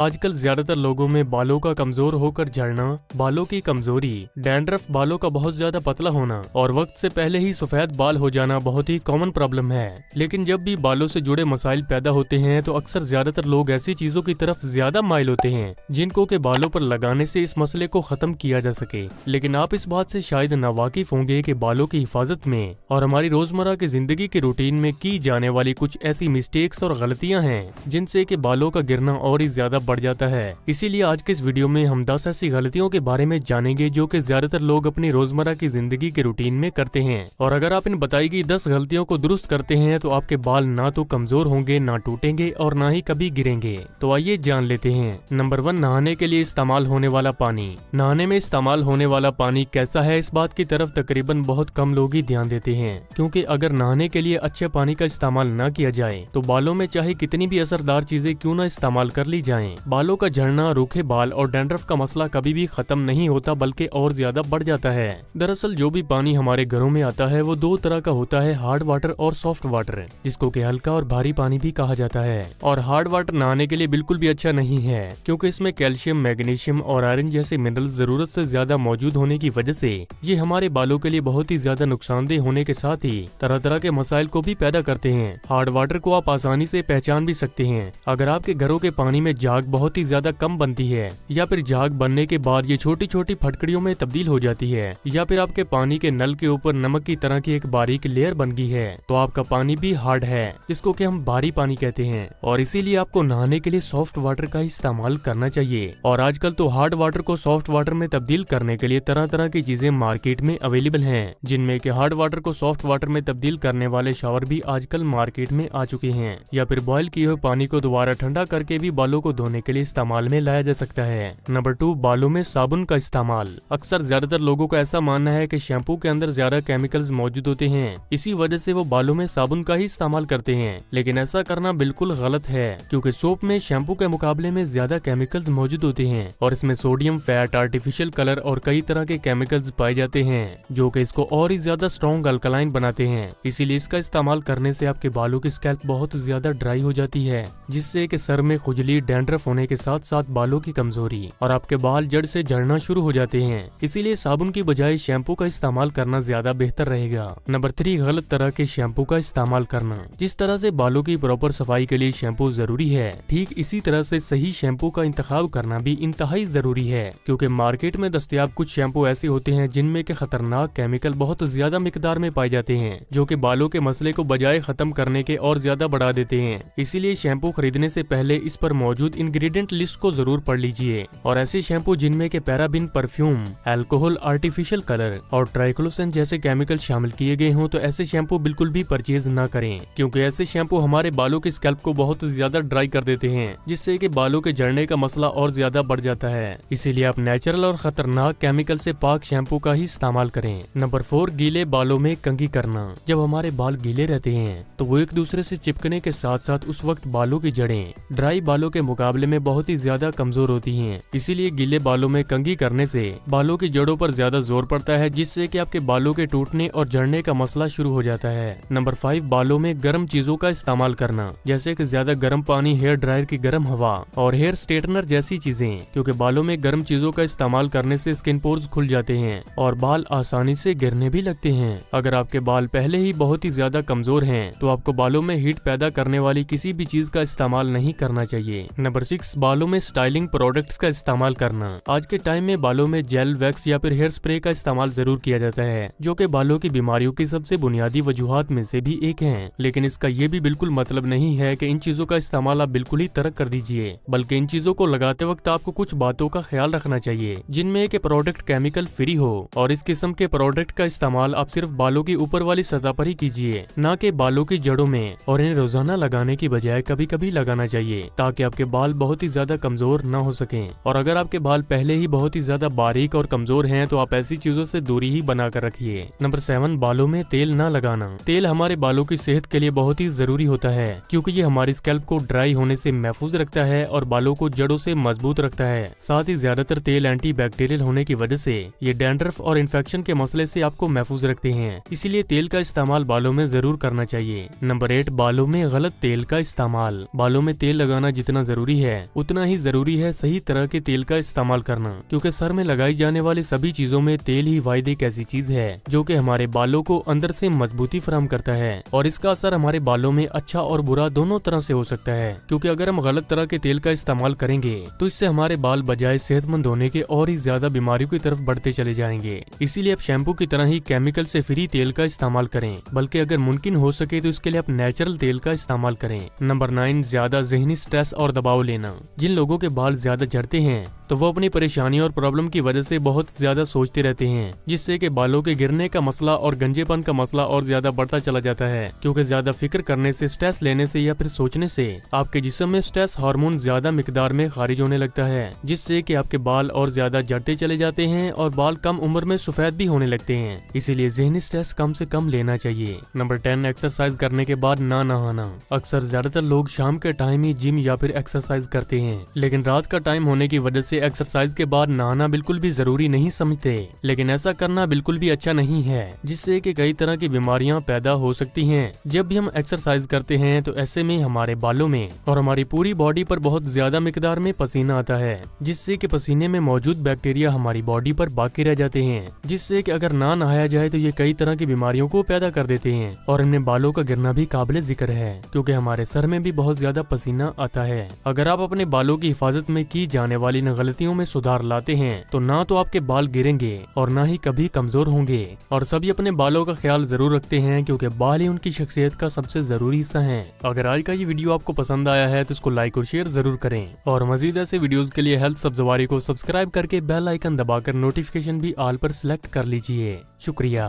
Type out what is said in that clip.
आजकल ज्यादातर लोगों में बालों का कमजोर होकर झड़ना, बालों की कमजोरी, डैंड्रफ, बालों का बहुत ज्यादा पतला होना और वक्त से पहले ही सफेद बाल हो जाना बहुत ही कॉमन प्रॉब्लम है। लेकिन जब भी बालों से जुड़े मसाइल पैदा होते हैं तो अक्सर ज्यादातर लोग ऐसी चीजों की तरफ ज्यादा माइल होते हैं जिनको के बालों पर लगाने से इस मसले को खत्म किया जा सके। लेकिन आप इस बात से शायद नावाकिफ होंगे कि बालों की हिफाजत में और हमारी रोजमर्रा की जिंदगी के रूटीन में की जाने वाली कुछ ऐसी मिस्टेक्स और गलतियां हैं जिनसे कि बालों का गिरना और ही ज्यादा बढ़ जाता है। इसीलिए आज के इस वीडियो में हम 10 ऐसी गलतियों के बारे में जानेंगे जो कि ज्यादातर लोग अपनी रोजमर्रा की जिंदगी के रूटीन में करते हैं। और अगर आप इन बताई गई 10 गलतियों को दुरुस्त करते हैं तो आपके बाल ना तो कमजोर होंगे, ना टूटेंगे और ना ही कभी गिरेंगे। तो आइए जान लेते हैं। नंबर 1, नहाने के लिए इस्तेमाल होने वाला पानी। नहाने में इस्तेमाल होने वाला पानी कैसा है, इस बात की तरफ तकरीबन बहुत कम लोग ही ध्यान देते हैं, क्योंकि अगर नहाने के लिए अच्छे पानी का इस्तेमाल न किया जाए तो बालों में चाहे कितनी भी असरदार चीजें क्यों न इस्तेमाल कर ली जाएं, बालों का झड़ना, रूखे बाल और डैंड्रफ का मसला कभी भी खत्म नहीं होता बल्कि और ज्यादा बढ़ जाता है। दरअसल जो भी पानी हमारे घरों में आता है वो दो तरह का होता है, हार्ड वाटर और सॉफ्ट वाटर, जिसको कि हल्का और भारी पानी भी कहा जाता है। और हार्ड वाटर नहाने के लिए बिल्कुल भी अच्छा नहीं है, क्योंकि इसमें कैल्शियम, मैग्नीशियम और आयरन जैसे मिनरल जरूरत से ज्यादा मौजूद होने की वजह से ये हमारे बालों के लिए बहुत ही ज्यादा नुकसानदेह होने के साथ ही तरह तरह के मसाइल को भी पैदा करते हैं। हार्ड वाटर को आप आसानी से पहचान भी सकते हैं अगर आपके घरों के पानी में झाग बहुत ही ज्यादा कम बनती है, या फिर झाग बनने के बाद ये छोटी छोटी फटकड़ियों में तब्दील हो जाती है, या फिर आपके पानी के नल के ऊपर नमक की तरह की एक बारीक लेयर बन गई है, तो आपका पानी भी हार्ड है, जिसको कि हम भारी पानी कहते हैं। और इसीलिए आपको नहाने के लिए सॉफ्ट वाटर का इस्तेमाल करना चाहिए। और आजकल तो हार्ड वाटर को सॉफ्ट वाटर में तब्दील करने के लिए तरह तरह की चीजें मार्केट में अवेलेबल हैं, जिनमें कि हार्ड वाटर को सॉफ्ट वाटर में तब्दील करने वाले शावर भी आजकल मार्केट में आ चुके हैं, या फिर बॉयल किए हुए पानी को दोबारा ठंडा करके भी बालों को धोने के लिए इस्तेमाल में लाया जा सकता है। नंबर 2, बालों में साबुन का इस्तेमाल। अक्सर ज्यादातर लोगों का ऐसा मानना है कि शैम्पू के अंदर ज्यादा केमिकल्स मौजूद होते हैं, इसी वजह से वो बालों में साबुन का ही इस्तेमाल करते हैं। लेकिन ऐसा करना बिल्कुल गलत है, क्योंकि सोप में शैम्पू के मुकाबले में ज्यादा केमिकल्स मौजूद होते हैं और इसमें सोडियम, फैट, आर्टिफिशियल कलर और कई तरह के केमिकल्स पाए जाते हैं जो कि इसको और ही ज्यादा स्ट्रॉन्ग अल्कलाइन बनाते हैं। इसीलिए इसका इस्तेमाल करने से आपके बालों की स्कैल्प बहुत ज्यादा ड्राई हो जाती है, जिससे कि सर में खुजली, डैंड्रफ होने के साथ साथ बालों की कमजोरी और आपके बाल जड़ से झड़ना शुरू हो जाते हैं। इसीलिए साबुन की बजाय शैम्पू का इस्तेमाल करना ज्यादा बेहतर रहेगा। नंबर 3, गलत तरह के शैम्पू का इस्तेमाल करना। जिस तरह से बालों की प्रॉपर सफाई के लिए शैम्पू जरूरी है, ठीक इसी तरह से सही शैम्पू का इंतखाब करना भी इंतहाई जरूरी है, क्योंकि मार्केट में दस्तयाब कुछ शैम्पू ऐसे होते हैं जिनमें के खतरनाक केमिकल बहुत ज्यादा मिकदार में पाए जाते हैं, जो कि बालों के मसले को बजाय खत्म करने के और ज्यादा बढ़ा देते हैं। इसीलिए शैम्पू खरीदने से पहले इस पर मौजूद इंग्रेडिएंट लिस्ट को जरूर पढ़ लीजिए। और ऐसे शैम्पू जिनमें के paraben, perfume, alcohol, artificial colour और ट्राइक्लोसन जैसे केमिकल शामिल किए गए हों तो ऐसे शैम्पू बिल्कुल भी परचेज न करें, क्योंकि ऐसे शैम्पू हमारे बालों की स्कैल्प को बहुत ज्यादा ड्राई कर देते हैं, जिससे कि बालों के झड़ने का मसला और ज्यादा बढ़ जाता है। इसीलिए आप नेचुरल और खतरनाक केमिकल से पाक शैम्पू का ही इस्तेमाल करें। नंबर 4, गीले बालों में कंघी करना। जब हमारे बाल गीले रहते हैं तो वो एक दूसरे से चिपकने के साथ साथ उस वक्त बालों की जड़ें ड्राई बालों के मुकाबले में बहुत ही ज्यादा कमजोर होती हैं। इसीलिए गीले बालों में कंघी करने से बालों की जड़ों पर ज्यादा जोर पड़ता है, जिससे कि आपके बालों के टूटने और झड़ने का मसला शुरू हो जाता है। नंबर 5, बालों में गर्म चीजों का इस्तेमाल करना, जैसे कि ज्यादा गर्म पानी, हेयर ड्रायर की गर्म हवा और हेयर स्ट्रेटनर जैसी चीजें, क्योंकि बालों में गर्म चीजों का इस्तेमाल करने से स्किन पोर्स खुल जाते हैं और बाल आसानी से गिरने भी लगते हैं। अगर आपके बाल पहले ही बहुत ही ज्यादा कमजोर हैं तो आपको बालों में हीट पैदा करने वाली किसी भी चीज का इस्तेमाल नहीं करना चाहिए। नंबर 6, बालों में स्टाइलिंग प्रोडक्ट्स का इस्तेमाल करना। आज के टाइम में बालों में जेल, वैक्स या फिर हेयर स्प्रे का इस्तेमाल जरूर किया जाता है, जो कि बालों की बीमारियों की सबसे बुनियादी वजूहात में से भी एक है। लेकिन इसका ये भी बिल्कुल मतलब नहीं है कि इन चीजों का इस्तेमाल आप बिल्कुल ही तर्क कर दीजिए, बल्कि इन चीजों को लगाते वक्त आपको कुछ बातों का ख्याल रखना चाहिए, जिनमें के प्रोडक्ट केमिकल फ्री हो। और इस किस्म के प्रोडक्ट का इस्तेमाल आप सिर्फ बालों की ऊपर वाली सतह पर ही कीजिए, न कि बालों की जड़ों में। और इन्हें रोजाना लगाने की बजाय कभी कभी लगाना चाहिए, ताकि आपके बाल बहुत ही ज्यादा कमजोर न हो सकें। और अगर आपके बाल पहले ही बहुत ही ज्यादा बारीक और कमजोर हैं तो आप ऐसी चीजों से दूरी ही बनाकर रखिए। नंबर 7, बालों में तेल न लगाना। तेल हमारे बालों की सेहत के लिए बहुत ही जरूरी होता है, क्योंकि ये हमारी स्कैल्प को ड्राई होने से महफूज रखता है और बालों को जड़ों से मजबूत रखता है। साथ ही ज्यादातर तेल एंटी बैक्टीरियल होने की वजह से ये डैंड्रफ और इन्फेक्शन के मसले से आपको महफूज रखते हैं। इसीलिए तेल का इस्तेमाल बालों में जरूर करना चाहिए। नंबर 8, बालों में गलत तेल का इस्तेमाल। बालों में तेल लगाना जितना जरूरी है है, उतना ही जरूरी है सही तरह के तेल का इस्तेमाल करना, क्योंकि सर में लगाई जाने वाली सभी चीजों में तेल ही वाहिद एक ऐसी चीज है जो कि हमारे बालों को अंदर से मजबूती फराहम करता है, और इसका असर हमारे बालों में अच्छा और बुरा दोनों तरह से हो सकता है। क्योंकि अगर हम गलत तरह के तेल का इस्तेमाल करेंगे तो इससे हमारे बाल बजाय सेहतमंद होने के और ही ज्यादा बीमारियों की तरफ बढ़ते चले जाएंगे। इसीलिए आप शैम्पू की तरह ही केमिकल से फ्री तेल का इस्तेमाल करें, बल्कि अगर मुमकिन हो सके तो इसके लिए आप नेचुरल तेल का इस्तेमाल करें। नंबर 9, ज्यादा ज़हनी स्ट्रेस और दबाव लेना। जिन लोगों के बाल ज्यादा झड़ते हैं तो वो अपनी परेशानी और प्रॉब्लम की वजह से बहुत ज्यादा सोचते रहते हैं, जिससे कि बालों के गिरने का मसला और गंजेपन का मसला और ज्यादा बढ़ता चला जाता है। क्योंकि ज्यादा फिक्र करने से, स्ट्रेस लेने से या फिर सोचने से आपके जिस्म में स्ट्रेस हार्मोन ज्यादा मिकदार में खारिज होने लगता है, जिससे कि आपके बाल और ज्यादा झड़ते चले जाते हैं और बाल कम उम्र में सफेद भी होने लगते हैं। इसीलिए ज़हनी स्ट्रेस कम से कम लेना चाहिए। नंबर 10, एक्सरसाइज करने के बाद ना नहाना। अक्सर ज्यादातर लोग शाम के टाइम ही जिम या फिर एक्सरसाइज करते हैं, लेकिन रात का टाइम होने की वजह से एक्सरसाइज के बाद नहाना बिल्कुल भी जरूरी नहीं समझते। लेकिन ऐसा करना बिल्कुल भी अच्छा नहीं है, जिससे कि कई तरह की बीमारियां पैदा हो सकती हैं। जब भी हम एक्सरसाइज करते हैं तो ऐसे में हमारे बालों में और हमारी पूरी बॉडी पर बहुत ज्यादा मिकदार में पसीना आता है, जिससे कि पसीने में मौजूद बैक्टीरिया हमारी बॉडी पर बाकी रह जाते हैं, जिससे कि अगर ना नहाया जाए तो ये कई तरह की बीमारियों को पैदा कर देते हैं। और इनमें बालों का गिरना भी काबिल जिक्र है, क्योंकि हमारे सर में भी बहुत ज्यादा पसीना आता है। अगर आप अपने बालों की हिफाजत में की जाने वाली इन गलतियों में सुधार लाते हैं तो ना तो आपके बाल गिरेंगे और ना ही कभी कमजोर होंगे। और सभी अपने बालों का ख्याल जरूर रखते हैं, क्योंकि बाल ही उनकी शख्सियत का सबसे जरूरी हिस्सा है। अगर आज का ये वीडियो आपको पसंद आया है तो इसको लाइक और शेयर जरूर करें, और मजीद ऐसे वीडियोस के लिए हेल्थ सब्ज़वारी को सब्सक्राइब करके बेल आइकन दबाकर नोटिफिकेशन भी ऑल पर सिलेक्ट कर लीजिए। शुक्रिया।